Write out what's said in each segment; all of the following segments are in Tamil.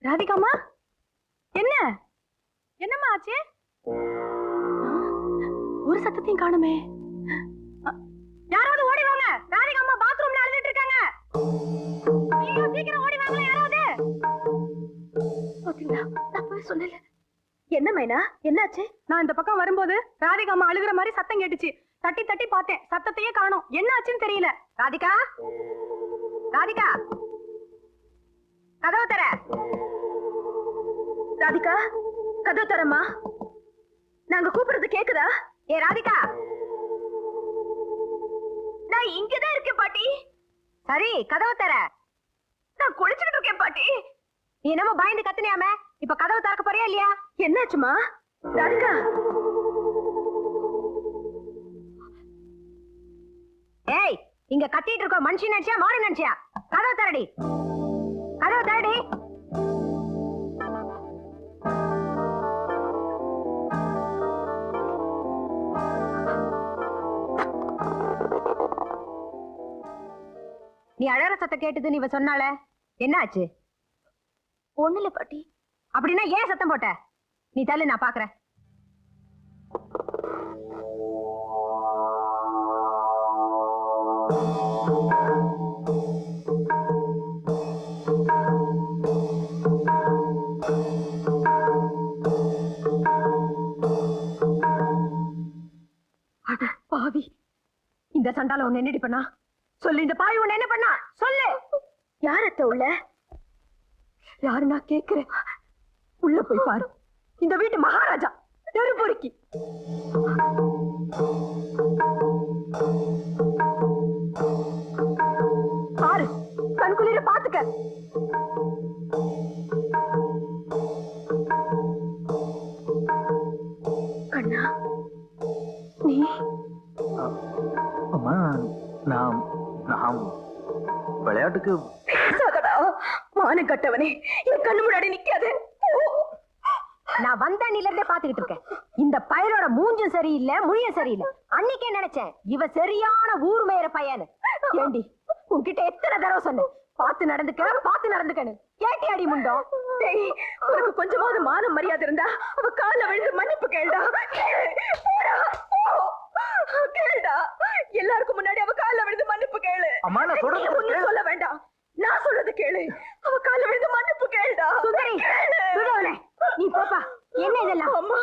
ராதிகாமா, என்ன என்னம்மா ஆச்சு? ஒரு சத்தத்தையும் காணுமே. யாராவது ஓடி வாங்க. ராதிகாமா பாத்ரூம்ல அழுதுட்டு இருக்காங்க. ஐயோ, சீக்கிரம் ஓடி வாங்க யாராவது. பாத்தீங்களா, நான் போய் சொன்னேன். என்ன மைனா, என்னாச்சு? நான் இந்த பக்கம் வரும்போது ராதிகாமா அழுகுற மாதிரி சத்தம் கேட்டுச்சு. தட்டி தட்டி பார்த்தேன், சத்தத்தையே காணோம். என்ன ஆச்சுன்னு தெரியல. ராதிகா, ராதிகா, கதவு தர. ராதிகா, கதவு தரமா. நாங்க கூப்பிடுறது கேக்குதா? ஏ ராதிகா, நான் இங்கதான் இருக்கேன் பாட்டி. சரி, கதவு தர. நான் குளிச்சுட்டு இருக்கேன் பாட்டி. நீ என்னமோ பயந்து கத்துனியாம, இப்ப கதவு திறக்க போறியா இல்லையா? என்னாச்சுமா? ராதிகா, ஏய், இங்க கத்திட்டு இருக்க மனுஷன் நினைச்சியா மாடு நினைச்சியா? கதவு தரடி, கதவு தரடி. நீ அழற சத்தம் கேட்டதுன்னு இவ சொன்னால, என்ன ஆச்சு? ஒண்ணுல பாட்டி. அப்படின்னா ஏன் சத்தம் போட்ட? நீ தள்ளு, நான் பாக்குறேன். அட பாவி, இந்த சண்டால உன்னை என்னடி பண்ணா? சொல்லு, இந்த பாவி உன்னை என்ன பண்ணா? சொல்லு. யாரத்த உள்ள? யாரு நான் கேக்குறேன். உள்ள போய் பாரு. இந்த வீட்டு மகாராஜா தெருபொறுக்கி. பாரு, கண்குளிர பாத்துக்க. கண்ணா, நீ? அம்மா, நான் விளையாட்டுக்கு. மான கட்டவனே, என் கண்ணு முன்னாடி நிக்காது. நான் வந்த அண்ணில இருந்தே பாத்துக்கிட்டு இருக்கேன். இந்த பையனோட மூஞ்சும் சரியில்லை, மொழியும் சரியில்லை. அன்னைக்கே நினைச்சேன் இவ சரியான ஊர் மேயற பையனு. ஏண்டி, உன்கிட்ட எத்தனை தடவை சொன்னேன், பார்த்து நடந்துக்கன்னு. கேட்டி அடி முண்டோ. உனக்கு கொஞ்சமாவது மானம் மரியாதை இருந்தா அவ கால விழுந்து மன்னிப்பு கேளுடா. கேளுடா, எல்லாருக்கும் முன்னாடி அவ கால விழுந்து மன்னிப்பு கேளு. அம்மா, நான் சொல்றது சொல்ல வேண்டாம், நான் சொல்றது கேளு. அவ கால விழுந்து மன்னிப்பு கேளுடா. சுந்தரி, நீ போப்பா. என்ன இதெல்லாம்? அம்மா,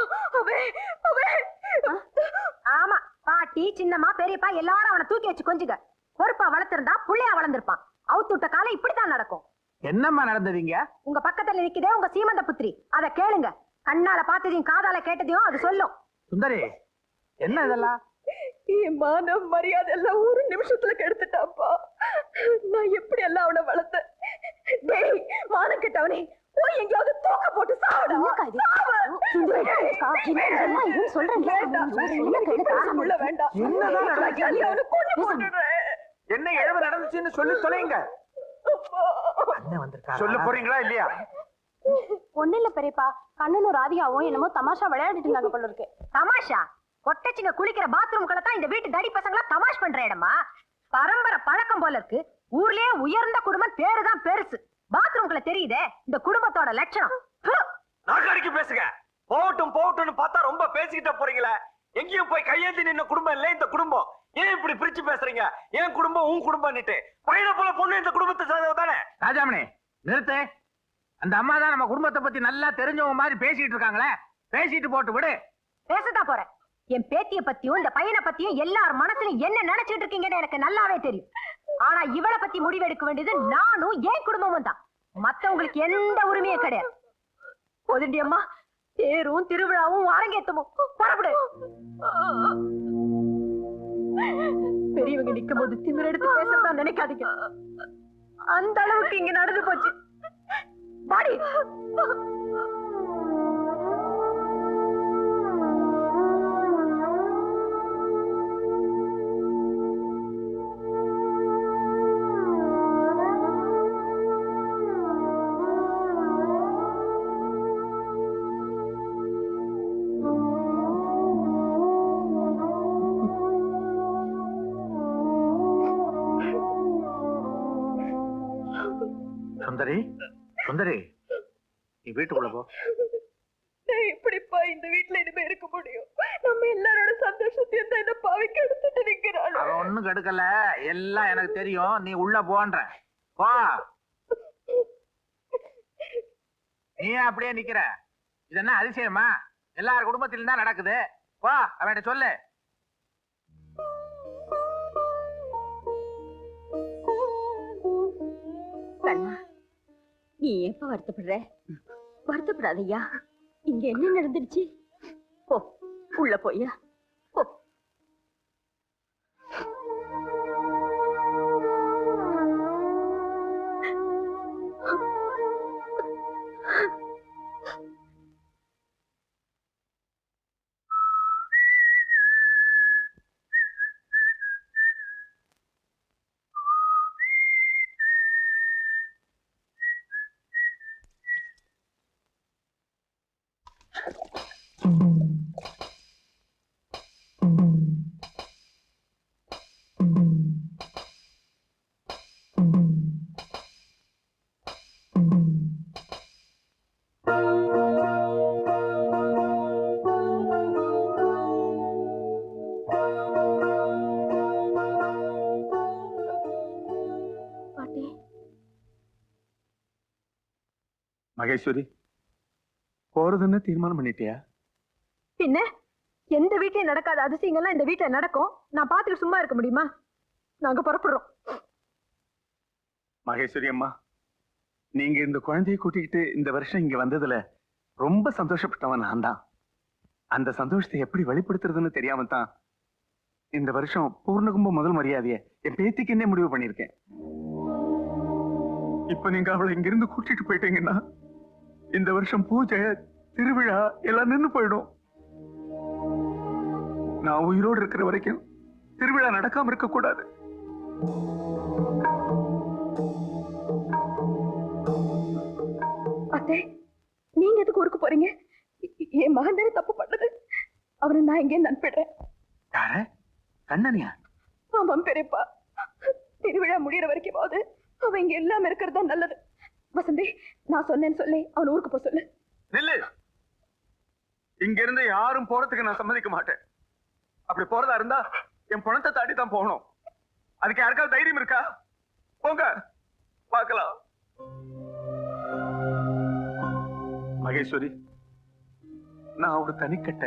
ஆமா, பாட்டி, சின்னம்மா, பெரியப்பா எல்லாரும் அவனை தூக்கி வச்சு கொஞ்சுங்க. பொறுப்பா வளர்த்திருந்தா புள்ளையா வளர்ந்திருப்பான். அவுத்து விட்ட காலம் இப்படித்தான் நடக்கும். என்னம்மா நடந்ததுங்க? உங்க பக்கத்துல நிக்குதே உங்க சீமந்த புத்திரி, அத கேளுங்க. கண்ணால பார்த்ததையும் காதால கேட்டதையும் அது சொல்லும். சுந்தரி, என்ன இதெல்லாம்? மானம் மரியாதை எல்லாம் ஒரு நிமிஷத்துல கெடுத்துட்டாப்பா. நான் எப்படி எல்லாம் அவனை வளர்த்தேன். டேய், மானம் கெட்டவனே, போய் எங்கயாவது தூக்க போட்டு சாவடா. என்ன இழவு நடந்துச்சுன்னு சொல்லி தொலைங்க. சொல்ல போறீங்களா இல்லையா? ஒண்ணு இல்ல பெரியப்பா, கண்ணனும் ராதிகாவும் என்னமோ தமாஷா விளையாடிட்டு இருந்தாங்க போல இருக்கு. தமாஷா? கொட்டச்சிங்க குளிக்கிற பாத்ரூம்குள்ள தான் இந்த வீட்டு தடி பசங்களா தமாஷ் பண்ற இடமா? பரம்பரை பழக்கம் போல இருக்கு. ஊர்லயே உயர்ந்த குடும்பம் பேருதான் பெருசு. பாத்ரூம்குள்ள தெரியுதே இந்த குடும்பத்தோட லட்சணம். நாக்காரிக்கு பேசுங்க. போகட்டும் போகட்டும்னு பார்த்தா ரொம்ப பேசிக்கிட்ட போறீங்களே. எங்கேயும் போய் கையேந்தி நின்ன குடும்பம் இல்ல இந்த குடும்பம். ஏன் இப்படி பிரிச்சு பேசுறீங்க? ஏன் குடும்பம் உன் குடும்பம்னுட்டு. பையனை போல பொண்ணு இந்த குடும்பத்தை சேர்ந்தவ தானே. ராஜாமணி, நிறுத்து. அந்த அம்மா தான் நம்ம குடும்பத்தை பத்தி நல்லா தெரிஞ்சவங்க மாதிரி பேசிட்டு இருக்காங்களே. பேசிட்டு போட்டு விடு. பேசதான் போறேன். என் பேத்திய பத்தியும் இந்த பையனை பத்தியும் எல்லார் மனசுலயும் என்ன நினைச்சிட்டு இருக்கீங்கன்னு எனக்கு நல்லாவே தெரியும். ஆனா இவளை பத்தி முடிவெடுக்க வேண்டியது நானும் என் குடும்பமும் தான். மத்தவங்களுக்கு எந்த உரிமையும் கிடையாது. போதுண்டி அம்மா, தேரும் திருவிழாவும் அரங்கேத்தமும் பரப்படு. பெரியவங்க நிக்கும் போது திமிர் எடுத்து பேசத்தான் நினைக்காதீங்க. அந்த அளவுக்கு இங்க நடந்து போச்சு. பாடி சுந்தரி, சுந்தரி, நீ வீட்டுக்குள்ள போ. நான் எப்படிப்பா இந்த வீட்டுல இனிமே இருக்க முடியும்? நம்ம எல்லாரோட சந்தோஷத்தையும் தான் இந்த பாவிக்கு எடுத்துட்டு நிக்கிறாள். அவன் ஒண்ணும் கெடுக்கல, எல்லாம் எனக்கு தெரியும். நீ உள்ள போன்ற போ. நீ அப்படியே நிக்கிற? இது என்ன அதிசயமா? எல்லார் குடும்பத்திலும் தான் நடக்குது. போ, அவன்கிட்ட சொல்லு. கண்ணா, நீ எப்ப வருத்தப்படுற? வருத்தப்படாதய்யா. இங்க என்ன நடந்துருச்சு? போ, உள்ள போய்யா போ. மகேஸ்வரி, போறதுன்னு தீர்மானம் பண்ணிட்டியா? பின்ன எந்த வீட்லயும் நடக்காத அதிசயங்கள்லாம் இந்த வீட்டுல நடக்கும். நான் பாத்துட்டு சும்மா இருக்க முடியுமா? நாங்க புறப்படுறோம். மகேஸ்வரி அம்மா, நீங்க இந்த குழந்தையை கூட்டிக்கிட்டு இந்த வருஷம் இங்க வந்ததுல ரொம்ப சந்தோஷப்பட்டவன் நான் தான். அந்த சந்தோஷத்தை எப்படி வெளிப்படுத்துறதுன்னு தெரியாம தான் இந்த வருஷம் பூர்ணகும்ப முதல் மரியாதையை என் பேத்திக்கு என்ன முடிவு பண்ணிருக்கேன். இப்ப நீங்க அவளை இங்கிருந்து கூட்டிட்டு போயிட்டீங்கன்னா இந்த வருஷம் பூஜை, திருவிழா எல்லாம் நின்னு போயிடும். நான் உயிரோடு இருக்கிற வரைக்கும் திருவிழா நடக்காம இருக்க கூடாது. அத்தை, நீங்க எதுக்கு ஊருக்கு போறீங்க? என் மகன் தானே தப்பு பண்ணது. அவனை நான் இங்கே அனுப்பிடுறேன். யார? கண்ணனியா? ஆமாம் பெரியப்பா. திருவிழா முடியற வரைக்குமாவது அவன் இங்க எல்லாம் இருக்கிறது தான் நல்லது. வசந்தி, நான் சொன்னேன்னு சொல்லி அவன் ஊருக்கு போக சொல்லு. நில்லு. இங்க இருந்து யாரும் போறதுக்கு நான் சம்மதிக்க மாட்டேன். அப்படி போறதா இருந்தா என் பணத்தை தாண்டி தான் போகணும். அதுக்கு யாருக்காவது தைரியம் இருக்கா? போங்க, பார்க்கலாம். மகேஸ்வரி, நான் ஒரு தனிக்கட்ட.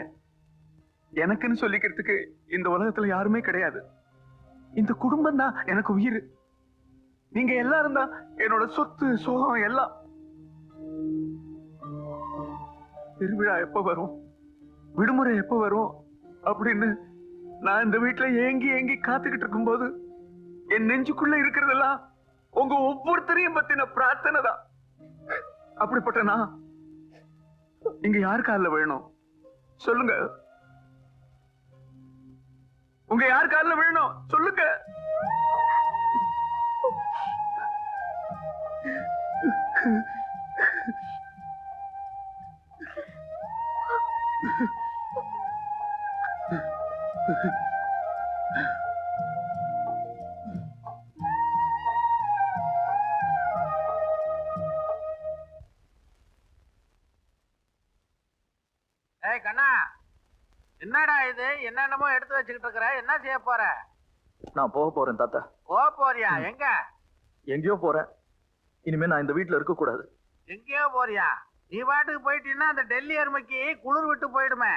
எனக்குன்னு சொல்லிக்கிறதுக்கு இந்த உலகத்துல யாருமே கிடையாது. இந்த குடும்பம் தான் எனக்கு உயிர். நீங்க எல்லாரும் தான் என்னோட சொத்து, சோகம் எல்லாம். திருவிழா எப்ப வரும், விடுமுறை எப்ப வரும் அப்படின்னு நான் இந்த வீட்டுல ஏங்கி ஏங்கி காத்துக்கிட்டு இருக்கும் போது என் நெஞ்சுக்குள்ள இருக்கிறதெல்லாம் உங்க ஒவ்வொருத்தரையும் பத்தின பிரார்த்தனை தான். அப்படிப்பட்ட நான் இங்க யார் காலில் விழணும் சொல்லுங்க? உங்க யார் காலில் விழணும் சொல்லுங்க? ஏய் கண்ணா, என்னடா இது? என்னென்னமோ எடுத்து வச்சுக்கிட்டு இருக்கிற, என்ன செய்ய போற? நான் போக போறேன் தாத்தா. போறியா? எங்க? எங்கேயோ போறேன். இனிமே நான் இந்த வீட்டுல இருக்க கூடாது. எங்கேயோ போறியா? நீ பாட்டுக்கு போயிட்டீன்னா அந்த டெல்லி எருமைக்கு குளிர் விட்டு போயிடுமே.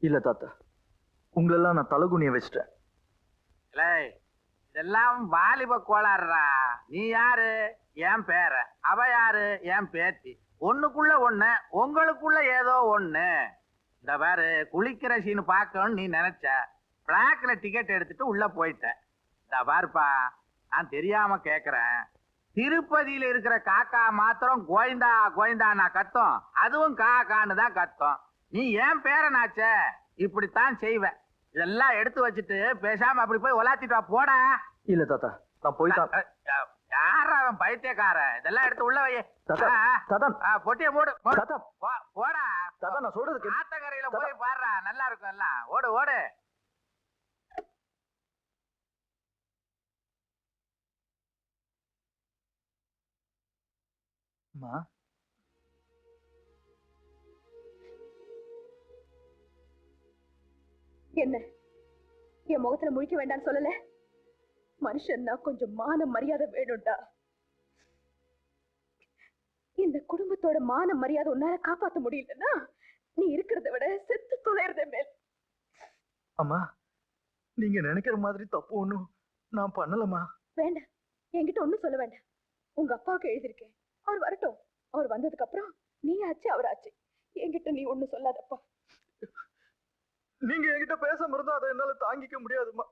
இல்ல தாத்தா, உங்களெல்லாம் நான் தலகுனிய வச்சிட்டேன். இதெல்லாம் வாலிப கோளாறுடா. நீ யாரு? என் பேர. அவ யாரு? என் பேத்தி. ஒண்ணுக்குள்ள ஒண்ணு, உங்களுக்குள்ள ஏதோ ஒண்ணு. இந்த பாரு, குளிக்கிற சீனு பார்க்கணும்னு நீ நினைச்ச, பிளாக்ல டிக்கெட் எடுத்துட்டு உள்ள போயிட்ட. இந்த பாருப்பா, நான் தெரியாம கேக்குறேன். திருப்பதியில இருக்கிற காக்கா மாத்திரம் கோயந்தா கோயந்தா நான் கத்தும், அதுவும் காக்கான்னு தான் கத்தும். நீ ஏன் பேரனாச்ச, இப்படித்தான் செய்வ. இதெல்லாம் எடுத்து வச்சுட்டு பேசாம அப்படி போய் உலாத்திட்டு வா, போட. இல்ல தாத்தா, நான் போய்தான். யார அவன் பைத்தியக்காரன்? இதெல்லாம் எடுத்து உள்ள வை. பொட்டிய மூடு. போடா தாத்தா, நான் சொல்றது ஆத்தங்கரையில போய் பாடுறா, நல்லா இருக்கும் எல்லாம். ஓடு ஓடு. அம்மா, என்ன என் முகத்துல முழிக்க வேண்டாம்னு சொல்லல? மனுஷன்னா கொஞ்சம் மான மரியாதை வேணும்டா. இந்த குடும்பத்தோட மான மரியாதை உன்னால காப்பாத்த முடியலன்னா நீ இருக்கிறத விட செத்து தொலைறதே மேல். அம்மா, நீங்க நினைக்கிற மாதிரி தப்பு ஒண்ணும் நான் பண்ணலம்மா. வேண்டாம், என்கிட்ட ஒண்ணும் சொல்ல வேண்டாம். உங்க அப்பாவுக்கு எழுதிருக்கேன், அவர் வரட்டும். அவர் வந்ததுக்கு அப்புறம் நீ ஆச்சு அவராச்சு. என்கிட்ட நீ ஒண்ணும் சொல்லாதப்பா. நீங்க என்கிட்ட பேசாம இருந்தா அதை என்னால தாங்கிக்க முடியாதுமா.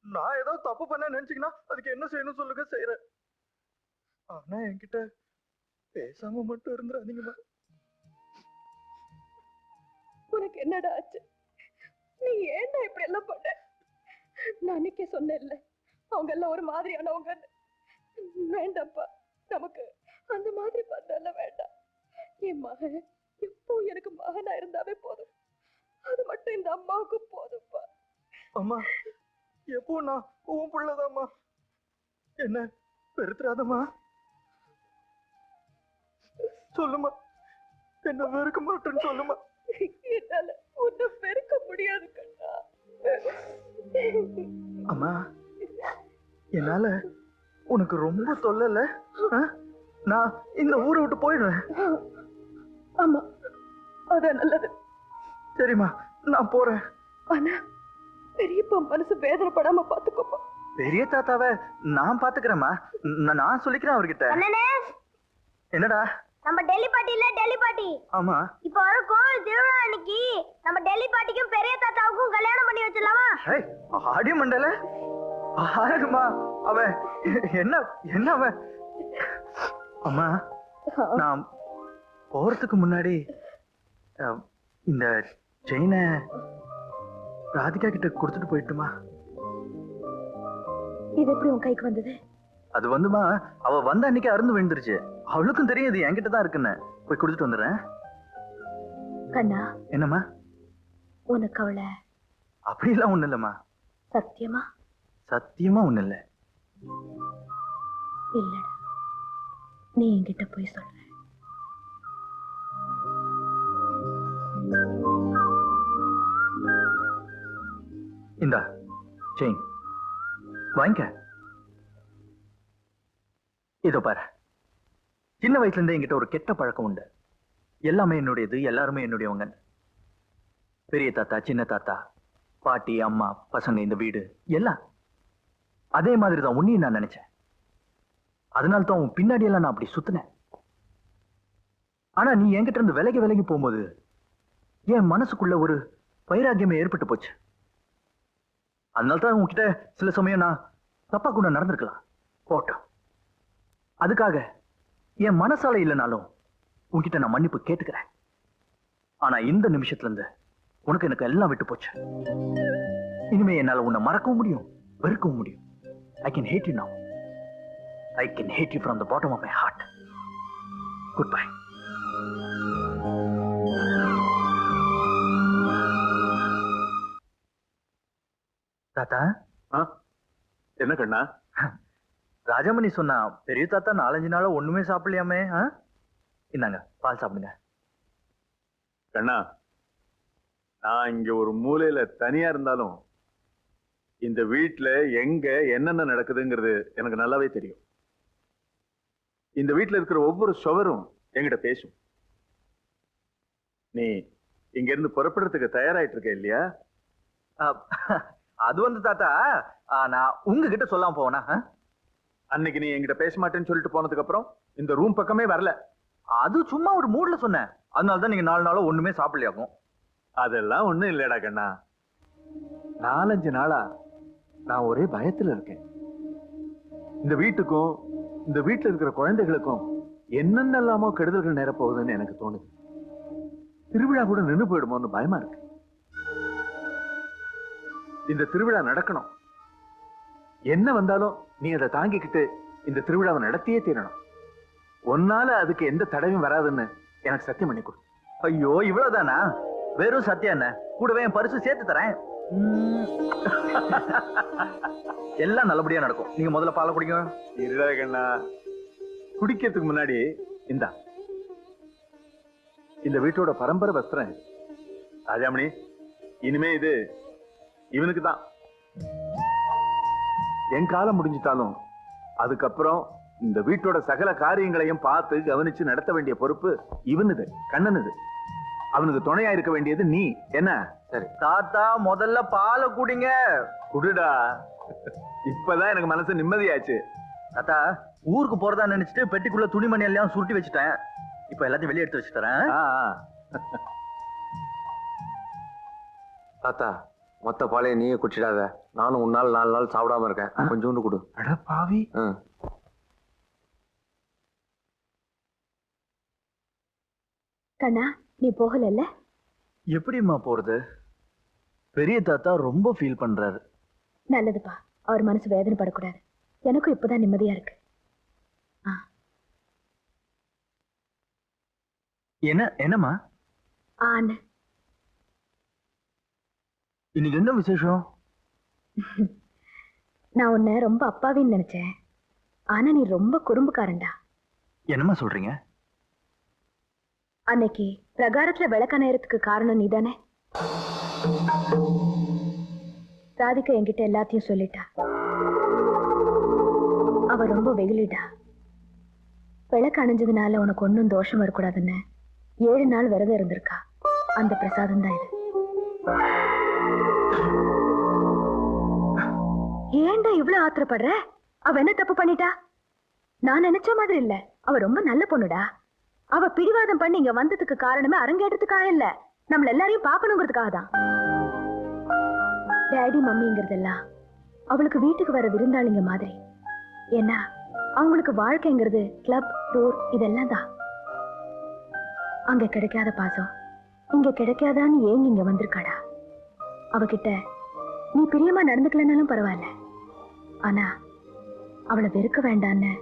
நான் ஏதோ தப்பு பண்ண நினைச்சீங்கன்னா அதுக்கு என்ன செய்யணும் சொல்லுங்க, செய்யறேன். ஆனா என்கிட்ட பேசாம மட்டும் இருந்துடாதீங்கம்மா. உனக்கு என்னடா ஆச்சு? நீ ஏன்டா இப்படி எல்லாம் பண்ண? நான் அன்னைக்கே சொன்னேன்ல, அவங்க எல்லாம் ஒரு மாதிரியானவங்க. வேண்டாம்ப்பா, நமக்கு அந்த மாதிரி பந்தெல்லாம் வேண்டாம். என் மகன் எப்போ எனக்கு மகனா இருந்தாவே போதும். அது மட்டும் இந்த அம்மாவுக்கு போதும்ப்பா. அம்மா, எப்போ நான் உன் பிள்ளைதாம்மா. என்ன பெருத்துறாதம்மா. சொல்லுமா, என்ன வெறுக்க மாட்டேன்னு சொல்லுமா. என்னால உன்னை வெறுக்க முடியாது கண்ணா. அம்மா, என்னால உனக்கு ரொம்ப தொல்லல. நான் இந்த ஊரை விட்டு போயிடுறேன். ஆமா, அதான் நல்லது. சரிம்மா, நான் போறேன். ஆனா பெரியப்பா மனசு வேதனைப்படாம பாத்துக்கோப்பா. பெரிய தாத்தாவை நான் பாத்துக்கிறேம்மா. நான் சொல்லிக்கிறேன் அவர்கிட்ட. என்னடா? நம்ம டெல்லி பாட்டி இல்ல, டெல்லி பாட்டி. ஆமா, இப்ப வர கோவில் திருவிழா அன்னைக்கு நம்ம டெல்லி பாட்டிக்கும் பெரிய தாத்தாவுக்கும் கல்யாணம் பண்ணி வச்சிடலாமா? ஆடி மண்டல ஆருமா அவன். என்ன என்ன அவன்? அம்மா, நான் போறதுக்கு முன்னாடி இந்த செயினை ராதிகா கிட்ட கொடுத்துட்டு போயிட்டுமா? இது எப்படி உன் கைக்கு வந்தது? அது வந்துமா, அவ வந்த அன்னைக்கு அருந்து விழுந்துருச்சு. அவளுக்கும் தெரியுது என்கிட்ட தான் இருக்குன்னு. போய் கொடுத்துட்டு வந்துடுறேன். கண்ணா, என்னம்மா? உனக்கு அவளை அப்படியெல்லாம் ஒண்ணு இல்லம்மா. சத்தியமா? சத்தியமா ஒண்ணு இல்ல. இல்ல, நீ என்கிட்ட போய் சொல்ற. இந்தா செயின் வாங்கிக்க. இதோ பாரு, சின்ன வயசுல இருந்தே என்கிட்ட ஒரு கெட்ட பழக்கம் உண்டு. எல்லாமே என்னுடையது, எல்லாருமே என்னுடையவங்க. பெரிய தாத்தா, சின்ன தாத்தா, பாட்டி, அம்மா, பசங்க, இந்த வீடு எல்லாம் அதே மாதிரி தான் உன்னையும் நான் நினைச்சேன். அதனால தான் உன் பின்னாடி எல்லாம் நான் அப்படி சுத்தினேன். ஆனா நீ என்கிட்ட இருந்து விலகி விலகி போகும்போது என் மனசுக்குள்ள ஒரு வைராக்கியமே ஏற்பட்டு போச்சு. அதனால தான் உன்கிட்ட சில சமயம் நான் தப்பா கூட நடந்திருக்கலாம். போட்டோம், அதுக்காக என் மனசால இல்லைனாலும் உன்கிட்ட நான் மன்னிப்பு கேட்டுக்கிறேன். ஆனா இந்த நிமிஷத்துல இருந்து உனக்கு எனக்கு எல்லாம் விட்டு போச்சு. இனிமே என்னால உன்னை மறக்கவும் முடியும், வெறுக்கவும் முடியும். I can hate you now. I can hate you from the bottom of my heart. Goodbye. தாத்தா. என்ன கண்ணா? ராஜாமணி சொன்னா பெரிய தாத்தா 4-5 நாளா ஒண்ணுமே சாப்பிடலையாமே. இந்தாங்க, பால் சாப்பிடுங்க. கண்ணா, நான் இங்க ஒரு மூலையில தனியா இருந்தாலும் இந்த வீட்டுல எங்க என்னென்ன நடக்குதுங்கிறது எனக்கு நல்லாவே தெரியும். இந்த வீட்டுல இருக்கிற ஒவ்வொரு சுவரும் என்கிட்ட பேசும். நீ இங்க இருந்து புறப்படுறதுக்கு தயாராயிட்டு இருக்க இல்லையா? அது வந்து தாத்தா, நான் உங்ககிட்ட சொல்லாம போவனா? அன்னைக்கு நீ என்கிட்ட பேச மாட்டேன்னு சொல்லிட்டு போனதுக்கு அப்புறம் இந்த ரூம் பக்கமே வரல. அது சும்மா ஒரு மூட்ல சொன்னேன். அதனாலதான் நீங்க 4 நாளா ஒண்ணுமே சாப்பிடலையாகும். அதெல்லாம் ஒண்ணும் இல்லடா கண்ணா. 4-5 நாளா நான் ஒரே பயத்துல இருக்கேன். இந்த வீட்டுக்கும் இந்த வீட்டுல இருக்கிற குழந்தைகளுக்கும் என்னென்னலாமோ கெடுதல்கள் நேர போகுதுன்னு எனக்கு தோணுது. திருவிழா கூட நின்று போயிடுமோன்னு பயமா இருக்கு. இந்த திருவிழா நடக்கணும். என்ன வந்தாலும் நீ அதை தாங்கிக்கிட்டு இந்த திருவிழாவை நடத்தியே தீரணும். ஒன்னால அதுக்கு எந்த தடவையும் வராதுன்னு எனக்கு சத்தியம் பண்ணி கொடு. ஐயோ, இவ்வளவுதானா? வெறும் சத்தியம் என்ன? கூடவே என் பரிசு சேர்த்து தரேன். எல்லாம் நல்லபடியா நடக்கும். நீங்க முதல்ல பாலை குடிங்க. இருடா கண்ணா, குடிக்கிறதுக்கு முன்னாடி இந்த வீட்டோட பரம்பரை வஸ்திரம் ராஜாமணி, இனிமே இது இவனுக்கு தான். என் காலம் முடிஞ்சிட்டாலும் அதுக்கப்புறம் இந்த வீட்டோட சகல காரியங்களையும் பார்த்து கவனிச்சு நடத்த வேண்டிய பொறுப்பு இவனுது, கண்ணனுது. அவனுக்கு துணையா இருக்க வேண்டியது நீ. என்ன? சரி தாத்தா, முதல்ல பாலை குடிங்க. குடுடா. இப்பதான் எனக்கு மனசு நிம்மதியாச்சு. தாத்தா, ஊருக்கு போறதா நினைச்சிட்டு பெட்டிக்குள்ள துணிமணி எல்லாம் சுருட்டி வச்சுட்டேன். இப்ப எல்லாத்தையும் வெளியே எடுத்து வச்சு தரேன். தாத்தா, மொத்த பாலையை நீயே குடிச்சிடாத. நானும் 1 நாள் 4 நாள் சாப்பிடாம இருக்கேன். கொஞ்சோண்டு கொடு. அட பாவி. கண்ணா, நீ போகல? எப்படிம்மா போறது? பெரிய தாத்தா ரொம்ப ஃபீல் பண்றாரு. நல்லதுப்பா, அவர் மனசு வேதனைப்படக்கூடாது. எனக்கும் இப்பதான் நிம்மதியா இருக்கு. என்னம்மா ஆன இன்னைக்கு என்ன விசேஷம்? நான் உன்னை ரொம்ப அப்பாவின்னு நினைச்சேன். ஆனா நீ ரொம்ப குறும்புக்காரன்டா. என்னம்மா சொல்றீங்க? அன்னைக்கு பிரகாரத்துல விளக்க நேரத்துக்கு காரணம் நீதானே? ராதிகா என்கிட்ட எல்லாத்தையும் சொல்லிட்டா. அவ ரொம்ப வெகுளிடா. விளக்கு அணைஞ்சதுனால உனக்கு ஒன்னும் தோஷம் வரக்கூடாதுன்னு 7 நாள் விரதம் இருந்திருக்கா. அந்த பிரசாதம் தான் இது. ஏன்டா இவ்வளவு ஆத்திரப்படுற? அவ என்ன தப்பு பண்ணிட்டா? நான் நினைச்ச மாதிரி இல்ல. அவ ரொம்ப நல்ல பொண்ணுடா. அவ பிடிவாதம் பண்ணி இங்க வந்ததுக்கு காரணமே அரங்கேற்றத்துக்காக இல்ல, நம்மள எல்லாரையும் பாக்கணுங்கிறதுக்காக தான். டேடி மம்மிங்கிறதெல்லாம் அவளுக்கு வீட்டுக்கு வர விருந்தாளிங்க மாதிரி. ஏன்னா அவங்களுக்கு வாழ்க்கைங்கிறது கிளப், டூர் இதெல்லாம் தான். அங்க கிடைக்காத பாசம் இங்க கிடைக்காதான்னு ஏங்க இங்க வந்திருக்காடா. அவகிட்ட நீ பிரியமா நடந்துக்கலனாலும் பரவாயில்ல, ஆனா அவளை வெறுக்க வேண்டான்னு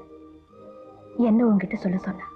என்ன உன்கிட்ட சொல்ல சொன்ன.